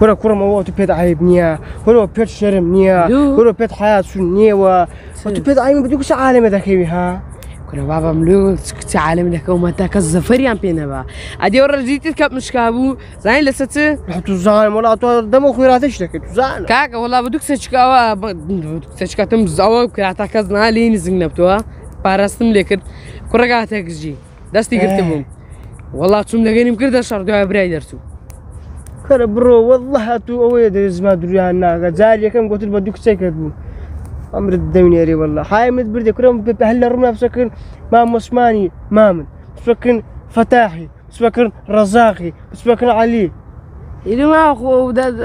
ورا كورة موت بيت عيب نيا ورا بيت شرم نيا ورا بيت حياة سنية وتبيت عيب بدوك عالم ذاك ها كنا بابا ملوك عالم ذاك وما تاك الزفري عم بينا با عادي ورا جيت كاب مش كابو زين لسه رحتوا زعل ولا تو دمو خيراتش لك زعل كاكا والله بدوك سشكاوا بدوك سشكاتم زاوا كراتا كزنا لين زنبتوا باراستم لكن كرغاتك جي دستي قلتهم والله تسوم لقيني مكردا شردوا برايدرتو كره برو والله تو اويد زما دريانا زالي كم قلت بدوك سكت امر الدنيا ري والله هاي متبرد كرم بهلا رمنا بسكن مام عثماني مامن بسكن فتاحي بسكن رزاقي بسكن علي إذا ما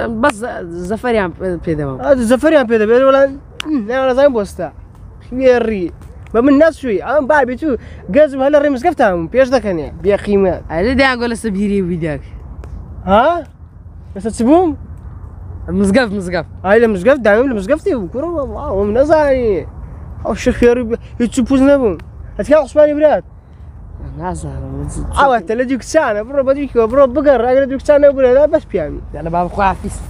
بس زفري عم بيدهم هذا زفري عم بيدهم ولا لا زين بوستا خيري بمن الناس شوي انا بعرف تو قازم هلا رمز كفتهم بيش ذاك بيا خيمات على ده اقول سبيري ويداك ها بس تسبوم مزقف هاي المزقف دائما المزقفتي وكره والله ومن زاني او الشيخ يا ربي يتسبوز نبون هتكلم عثماني براد نازل عاوت تلاقيك سنه برو بديك برو بقر اقدر اديك سنه ولا بس بيعني انا بابا خوافيس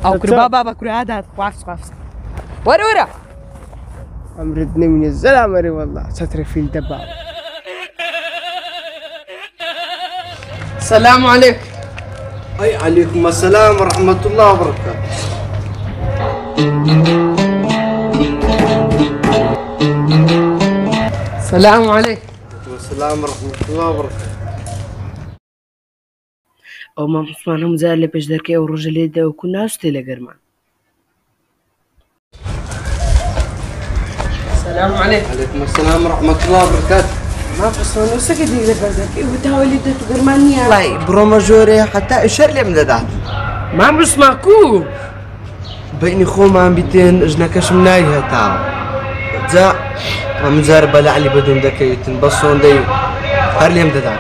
او كر بابا كر هذا خوافس ورا امردني من الزلمه ري والله ستر في الدباب. السلام عليكم. اي عليكم السلام ورحمه الله وبركاته. السلام عليكم. السلام ورحمه الله وبركاته. او مام عثمان هم زال لبش دركي ورجلي دا وكنا استيلا قرمان. السلام عليكم. عليكم السلام ورحمه الله وبركاته. ما عثمان وسكت لي دركي وتاولي دا قرمانيا. والله برو ماجوري حتى اشر لي من دات. ما عم بسمعكو. بيني خو ما عم بيتين اجنكش منايها تاع. جا عم زار بلع لي بدون دكيتن بصون دي هر لي من دات.